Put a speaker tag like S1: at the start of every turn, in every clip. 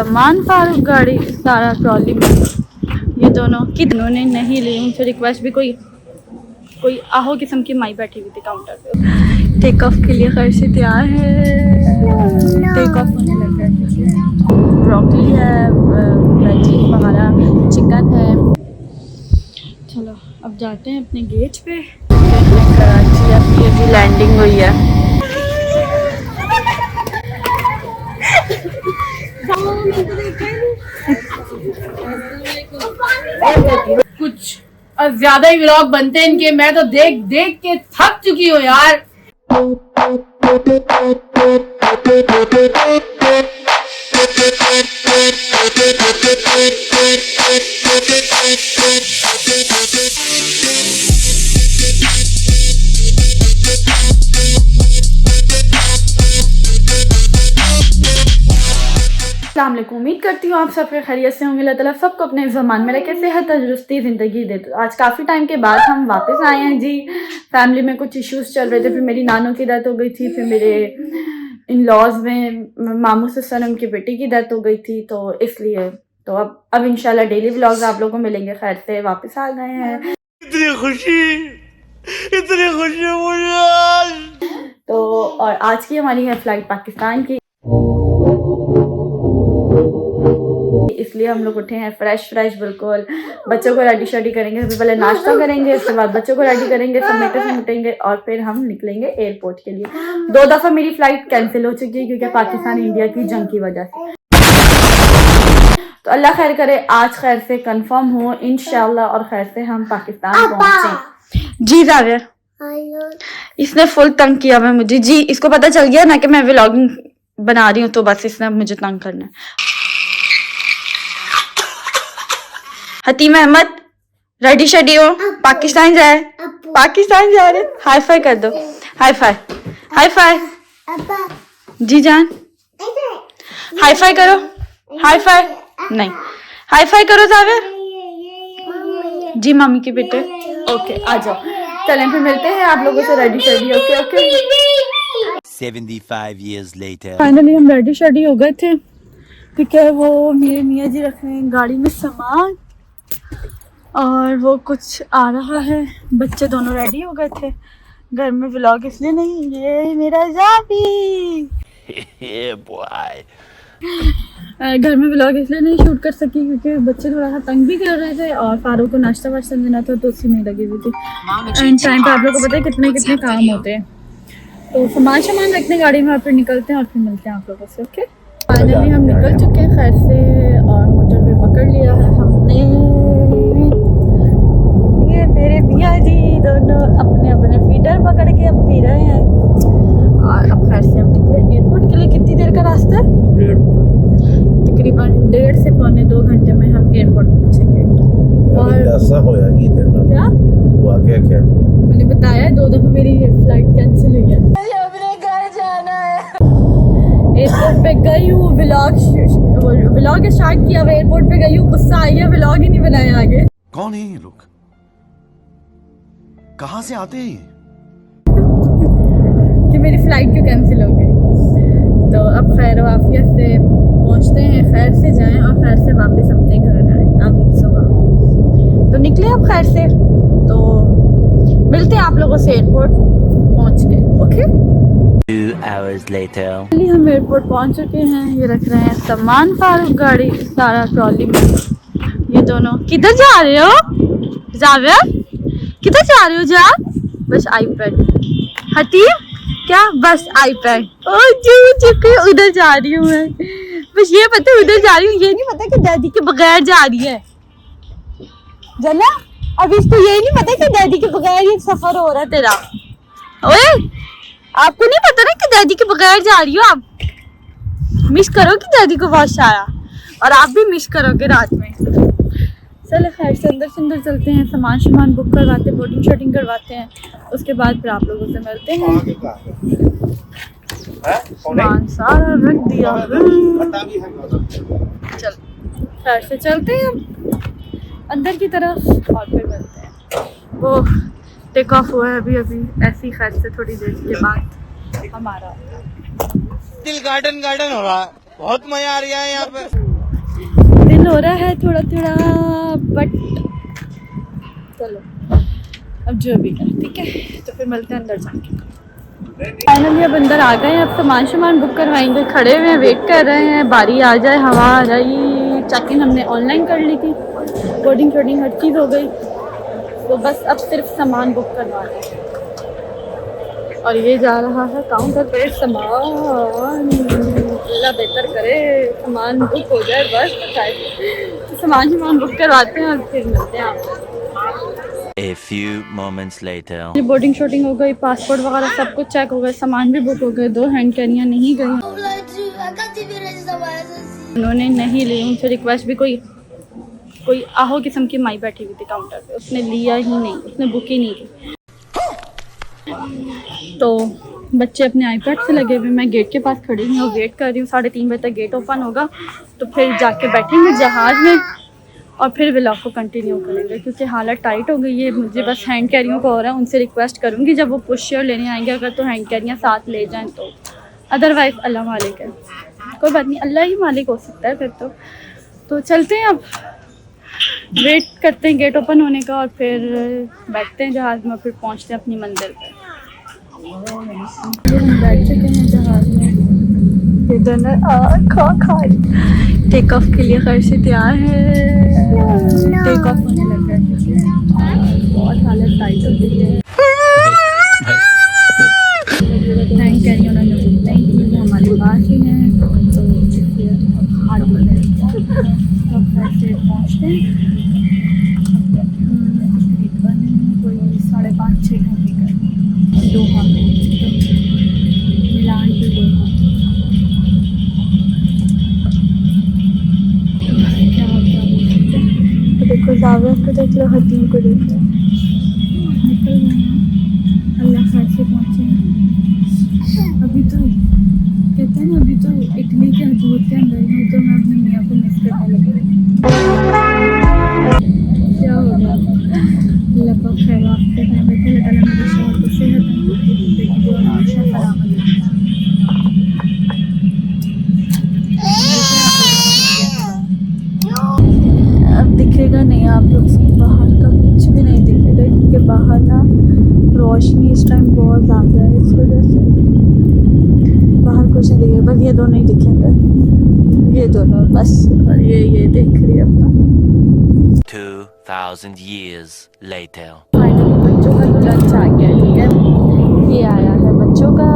S1: सामान, फारूक गाड़ी सारा ट्रॉली में। ये दोनों ने नहीं ली, उनसे रिक्वेस्ट भी कोई आहो किस्म की माई बैठी हुई थी काउंटर पे। टेक ऑफ के लिए खैर से तैयार है, टेक ऑफ होने लगा है। ब्रोकली है, वेजी वगैरह, चिकन है। चलो अब जाते हैं अपने गेट पे। कराची अपनी अभी लैंडिंग हुई है।
S2: कुछ ज्यादा ही व्लॉग बनते हैं इनके, मैं तो देख देख के थक चुकी हूँ यार।
S1: अस्सलामुअलैकुम, उम्मीद करती हूँ आप सब खैरियत से होंगे। अल्लाह ताला सबको अपने ज़मान में रखे, सेहत तंदुरुस्ती ज़िंदगी दे। तो आज काफ़ी टाइम के बाद हम वापस आए हैं जी। फैमिली में कुछ इश्यूज़ चल रहे थे, फिर मेरी नानों की डेथ हो गई थी, फिर मेरे इन लॉज में मामू ससुर की बेटी की डेथ हो गई थी, तो इसलिए तो अब इंशाल्लाह डेली व्लॉग्स आप लोगों को मिलेंगे। खैर से वापस आ गए हैं। इतनी खुशी मुझे। तो और आज की हमारी है फ्लाइट पाकिस्तान की, इसलिए हम लोग उठे हैं फ्रेश बिल्कुल। बच्चों को रेडी शेडी करेंगे, सबसे पहले नाश्ता करेंगे, उसके बाद बच्चों को रेडी करेंगे, समेटे समेटेंगे और फिर हम निकलेंगे एयरपोर्ट के लिए। 2 दफ़ा मेरी फ्लाइट कैंसिल हो चुकी है क्योंकि पाकिस्तान इंडिया की जंग की वजह से। तो अल्लाह खैर करे, आज खैर से कंफर्म हो इंशाल्लाह और खैर से हम पाकिस्तान पहुंचे। जी जावेर, इसने फुल तंग किया हुआ मुझे जी। इसको पता चल गया ना कि मैं व्लॉगिंग बना रही हूँ, तो बस इसने मुझे तंग करना है। हतीम अहमद रेडी शेडी हो, पाकिस्तान जा रहे। हाई फाई कर दो, हाई फाई जी जान, हाई फाई करो, हाई फाई नहीं, हाई फाई करो जावेर जी मम्मी के बेटे। ओके आ जाओ, चलें फिर मिलते हैं आप लोगों से ready shady. Okay
S3: 75 years later
S1: finally हम रेडी शेडी हो गए थे क्योंकि वो मेरे मियाँ जी रख रहे हैं गाड़ी में सामान और वो कुछ आ रहा है। बच्चे दोनों रेडी हो गए थे। घर में व्लॉग इसलिए नहीं, ये मेरा जाबी घर में व्लॉग इसलिए नहीं शूट कर सकी क्योंकि बच्चे थोड़ा सा तंग भी कर रहे थे और फारूक को नाश्ता वाश्ता देना था, तो उसी में लगी हुई थी। एंड टाइम पे आप लोगों को पता है कितने काम होते हैं। तो सामान रखने गाड़ी में और फिर निकलते हैं और फिर मिलते हैं आप लोगों से। ओके फाइनली हम निकल चुके हैं खैर से और मोटर पे पकड़ लिया है हमने। ये मेरे मियाँ जी दोनों अपने फीडर पकड़ के अब पी रहे हैं और अब खैर से हम निकले एयरपोर्ट के लिए। कितनी देर का रास्ता है? तकरीबन 1.5 से पौने 2 घंटे में हम एयरपोर्ट पहुँचेंगे। और क्या
S4: हुआ क्या
S1: मैंने बताया 2 दफ़ा मेरी फ्लाइट कैंसिल हुई है। मुझे अपने घर जाना है। एयरपोर्ट पे गई हूँ, व्लॉग स्टार्ट किया, एयरपोर्ट पे गई हूँ, गुस्सा आई है, व्लॉग ही नहीं बनाया आगे।
S3: कौन है ये लोग, कहाँ से आते हैं
S1: कि मेरी फ्लाइट क्यों कैंसिल हो गई। तो अब खैर वाफियत से पहुँचते हैं, खैर से जाएं और खैर से वापस अपने घर आए। आमीन सुबह तो निकले अब खैर से, तो मिलते हैं आप लोगों से एयरपोर्ट पहुँच के। ओके
S3: 2 hours later
S1: हम एयरपोर्ट पहुँच चुके हैं। ये रख रहे हैं सामान, फारूक गाड़ी सारा ट्रॉली में। ये दोनों किधर जा रहे हो जावेर, किधर जा रहे हो? जा बस आईपैड। हतीम क्या बस आईपैड। उधर जा रही हूँ मैं, बस ये पता है उधर जा रही हूँ, ये नहीं पता कि दादी के बगैर जा रही है जना। अब इसको ये नहीं पता कि दादी के बगैर ये सफर हो रहा है तेरा। ओए आपको नहीं पता ना कि दादी के बगैर जा रही हो आप? मिस करोगी दादी को बहुत सारा और आप भी मिस करोगे रात में। चलो खैर से अंदर चलते हैं, सामान बुक करवाते हैं, बोर्डिंग शूटिंग करवाते हैं, उसके बाद फिर आप लोगों से मिलते हैं। सामान सारा रख दिया, चल खैर से चलते हैं अंदर की तरफ और फिर मिलते हैं। वो टेक ऑफ हुआ है अभी ऐसी खैर से थोड़ी देर के बाद हमारा
S5: दिल गार्डन हो रहा है, बहुत मजा आ रहा है यहाँ पे।
S1: दिल हो रहा है थोड़ा थोड़ा, बट चलो अब जो भी है ठीक है। तो फिर मिलते हैं अंदर जाके। फाइनली अब अंदर आ गए हैं, अब सामान बुक करवाएंगे। खड़े हुए हैं, वेट कर रहे हैं बारी आ जाए। हवा आ रही, चेक इन हमने ऑनलाइन कर ली थी, बोर्डिंग शोर्डिंग हर चीज़ हो गई, तो बस अब सिर्फ सामान बुक करवाना है। और ये जा रहा है काउंटर पे सामान। अल्लाह बेहतर करे सामान बुक हो जाए बस। तो सामान बुक करवाते हैं और फिर मिलते हैं आपको।
S3: A few moments later.
S1: Boarding shooting हो गई, पासपोर्ट वगैरह सब कुछ चेक हो गया, सामान भी बुक हो गए। 2 हैंड कैरियाँ नहीं गई, उन्होंने नहीं ली। उनसे रिक्वेस्ट भी, कोई आहो किस्म की माई बैठी हुई थी काउंटर पे, उसने लिया ही नहीं, उसने बुक ही नहीं की। तो बच्चे अपने आईपैड से लगे हुए, मैं गेट के पास खड़ी हूँ और वेट कर रही हूँ। 3:30 बजे तक गेट ओपन होगा, तो फिर जाके बैठेंगे जहाज़ में और फिर व्लॉग को कंटिन्यू करेंगे, क्योंकि हालत टाइट हो गई है। मुझे बस हैंड कैरियों का हो रहा है, उनसे रिक्वेस्ट करूँगी जब वो पुश लेने आएंगे अगर तो हैंड कैरियाँ साथ ले जाएँ, तो अदरवाइज़ अल्लाह मालिक है, कोई बात नहीं, अल्लाह ही मालिक हो सकता है फिर तो चलते हैं। अब वेट करते हैं गेट ओपन होने का और फिर बैठते हैं जहाज़ में, फिर पहुँचते हैं अपनी मंजिल पर। हम बैठ चुके हैं जहाज़ में, ये दोनों खा टेक ऑफ के लिए घर से तैयार है। टेक ऑफ होने लगा है, बहुत हालत टाइट हो गई है। हैंड कैरी उन्होंने बुक नहीं की, वो हमारे पास ही है, तो इसलिए हाथ में घर से पहुँचते हैं। कोई 5.5-6 घंटे का 2 घंटे मिलान के 2 क्या होता है। तो देखो जावेद को देख लो, हतीम को देख लो, निकल गए हैं। अल्लाह खैर से पहुँचे हैं। अभी तो कहते हैं ना, अभी तो इटली के हदूद के अंदर है, तो मैं अपने मियाँ को मिस करने लग रही हूँ। क्या होगा अल्लाह पाक खैर आपके टाइम पे अल्लाह मेरे शौहर को सेहत देखिए और आशा सलामत। अब दिखेगा नहीं आप लोग से, बाहर का कुछ भी नहीं दिखेगा, क्योंकि बाहर ना रोशनी इस टाइम बहुत ज़्यादा है, इस वजह से बाहर कुछ नहीं दिखेगा। बस ये दोनों ही दिखेंगे, ये दोनों बस। और ये देख रही है अपना।
S3: 2000 years later.
S1: फाइनली बच्चों का तो लंच आ गया, ठीक है। ये आया है बच्चों का,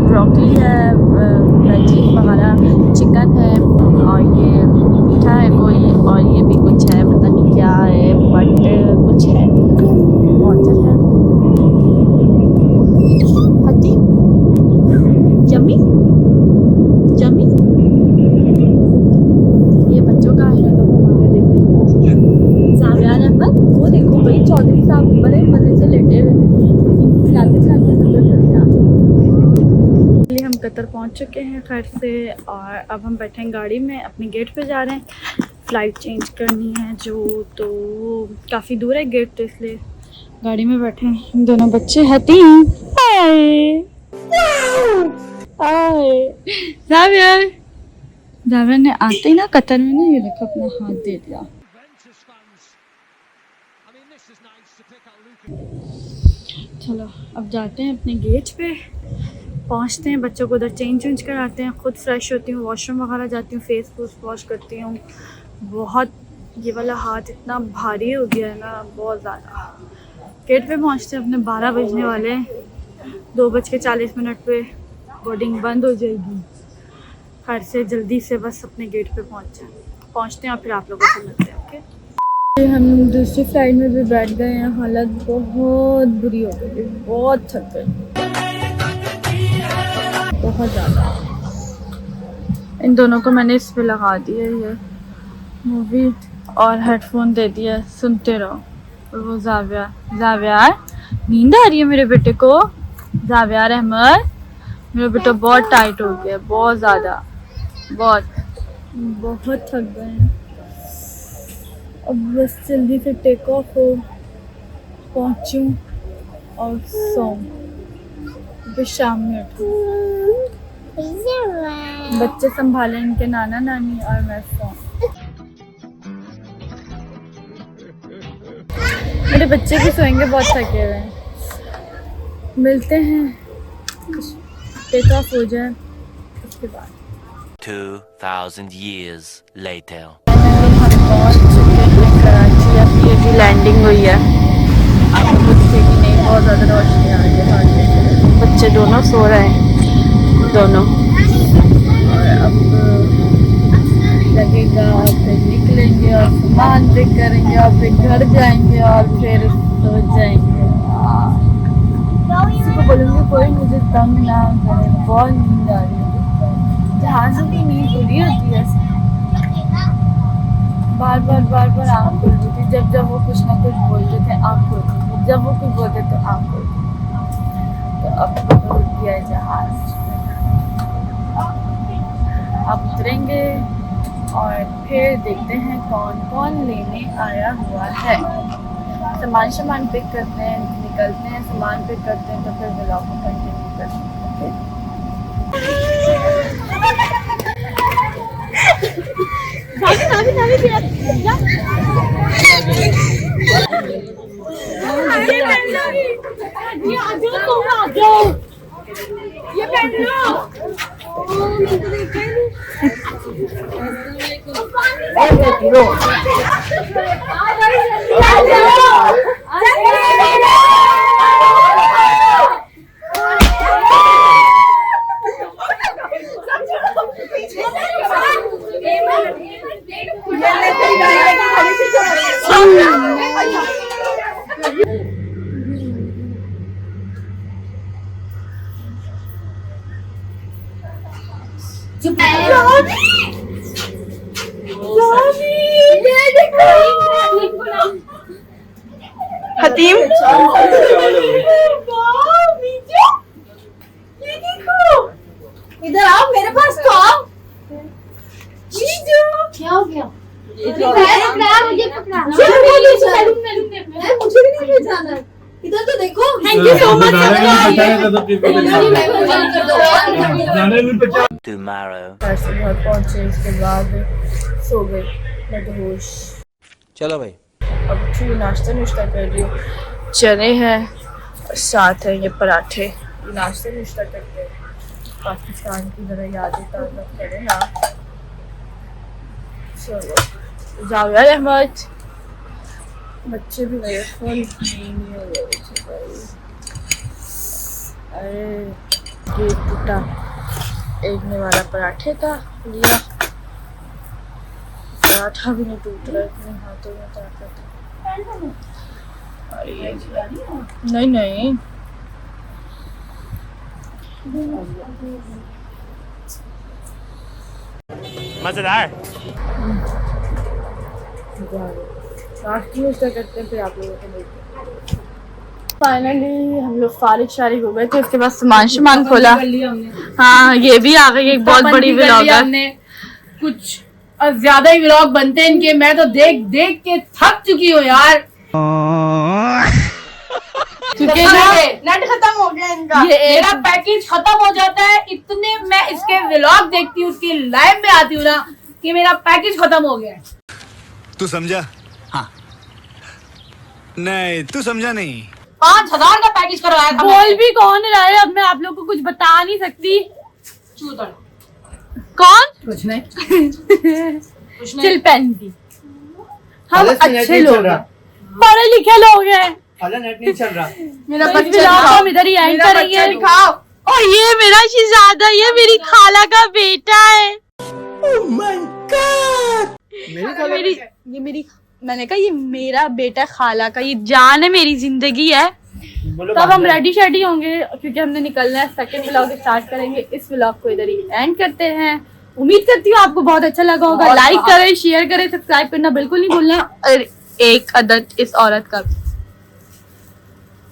S1: ब्रोकली है, वेजी वगैरह, चिकन है, और ये मीठा है कोई, और ये भी कुछ है, पता नहीं क्या है, बट कुछ है, वाटर है। हती यम्मी यम्मी। ये बच्चों का है, तो हमारा देखते हैं। जावियार अहमद वो देखो भाई, चौधरी साहब बड़े मज़े से लेटे हुए थे, खिलाते खिलाते नजर चल गया। हम कतर पहुंच चुके हैं खैर से, और अब हम बैठे हैं गाड़ी में, अपने गेट पे जा रहे हैं। फ़्लाइट चेंज करनी है जो, तो काफ़ी दूर है गेट, तो इसलिए गाड़ी में बैठे हैं। दोनों बच्चे हतीम जावियर ने आते ही ना कतर में ना, ये देखो अपना हाथ दे दिया। चलो अब जाते हैं अपने गेट पे, पहुंचते हैं, बच्चों को उधर चेंज कराते हैं, खुद फ्रेश होती हूँ, वॉशरूम वगैरह जाती हूँ, फेस वॉश करती हूँ। बहुत ये वाला हाथ इतना भारी हो गया है ना, बहुत ज़्यादा। गेट पे पहुंचते हैं अपने, 12 बजने वाले हैं, 2:40 पे बोर्डिंग बंद हो जाएगी। घर से जल्दी से बस अपने गेट पे पहुंचते हैं और फिर आप लोगों से मिलते हैं। ओके, हम दूसरी फ्लाइट में भी बैठ गए हैं, हालत बहुत बुरी हो गई, बहुत थक गए, बहुत ज़्यादा। इन दोनों को मैंने इस पे लगा दिया ये मूवी और हेडफोन दे दिया, सुनते रहो। और वो जावियार नींद आ रही है मेरे बेटे को। जावियार अहमद, मेरा बेटा बहुत टाइट हो गया, बहुत ज़्यादा, बहुत थक गए हैं। अब बस जल्दी से टेक ऑफ हो, पहुँचूँ और सोऊं, फिर शाम में उठूँ, बच्चे संभालें इनके नाना नानी, और मैं सोऊं। मेरे बच्चे भी सोएंगे, बहुत थके हुए हैं। मिलते हैं, टेक ऑफ हो जाए उसके बाद।
S3: 2000 years later.
S1: हम पहुंच चुके हैं कराची। अभी अभी लैंडिंग हुई है। आपको कुछ थे कि नहीं, बहुत ज़्यादा रोशनी आ रही है बाहर से। बच्चे दोनों सो रहे हैं, दोनों। और अब लगेगा फिर निकलेंगे और सामान पिक करेंगे और फिर घर जाएंगे और फिर सो जाएंगे। किसी को बोलूँगी कोई मुझे तंग ना करे, बहुत नींद आ रही है। जहाज़ों की नींद पूरी होती है, बार बार आँख खुलती थी। जब वो कुछ ना कुछ बोलते थे आँख खुलती थी, जब वो कुछ बोलते तो आँख खुलती थी। तो अब रुक गया जहाज़। अब उतरेंगे और फिर देखते हैं कौन कौन लेने आया हुआ है। सामान पिक करते हैं, निकलते हैं, सामान पिक करते हैं, तो फिर व्लॉग को कंटिन्यू करते हैं। ये पहन लो। हतीम इधर आओ, मेरे पास तो आओ। क्या हो गया? मुझे पकड़ा। मुझे भी नहीं पहचाना। इधर तो देखो। Thank you so much.
S3: Tomorrow.
S1: घर पहुंचे, इसके बाद सो गए मदहोश।
S4: चलो भाई,
S1: अब फिर नाश्ता कर रही हूँ। चने हैं, साथ है ये पराठे। ये नाश्ता करके पाकिस्तान की जरा यादें ताज़ा करें ना। चलो जाओ यार अहमद। बच्चे भी गए फुल नींद में हो गए थे भाई। अरे ये टूटा, एक ने वाला पराठे का लिया, पराठा भी नहीं टूट रहा इतने हाथों में ताकत। नहीं
S4: मजेदार।
S1: नाश्ता करते हैं, फिर आप लोगों को मिलते हैं। फाइनली हम लोग फारिग हो गए थे। उसके बाद सामान खोला। हाँ, ये भी आ गई एक बहुत बड़ी व्लॉग।
S2: हमने कुछ ज्यादा ही व्लॉग बनते हैं इनके। मैं तो देख के थक चुकी हूँ यार।
S1: क्योंकि
S2: नेट खत्म हो गया इनका। मेरा पैकेज खत्म हो जाता है, इतने मैं इसके व्लॉग देखती हूँ, उसकी लाइव में आती हूँ ना कि मेरा पैकेज खत्म हो गया है।
S5: तू समझा? हाँ। नहीं, तू समझा नहीं।
S2: 5000 का पैकेज करवाया था।
S1: बोल भी कौन रहा है, अब मैं आप लोग को कुछ बता नहीं सकती।
S2: चूतर
S1: कौन?
S2: कुछ नहीं।
S1: चिल पेंटी। हम अच्छे लोग हैं, पढ़े लिखे लोग हैं।
S4: नेट नहीं चल रहा।
S1: मेरा बच्चा हम इधर ही एंड करेंगे। दिखाओ। और ये मेरा शहजादा, ये मेरी खाला का बेटा है।
S4: Oh my God.
S1: मैंने कहा ये मेरा बेटा खाला का, ये जान है, मेरी जिंदगी है। तब हम रेडी शेडी होंगे क्योंकि हमने निकलना है। सेकंड व्लॉग स्टार्ट करेंगे। इस व्लॉग को इधर ही एंड करते हैं। उम्मीद करती हूँ आपको बहुत अच्छा लगा होगा। लाइक करें, शेयर करें, सब्सक्राइब करना बिल्कुल नहीं भूलना। और एक अदद इस औरत का।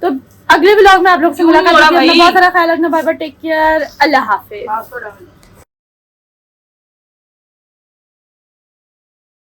S1: तो अगले व्लॉग में आप लोग से मुलाकात होगी। अपना बहुत सारा ख्याल रखना। बाय बाय, टेक केयर, अल्लाह हाफिज।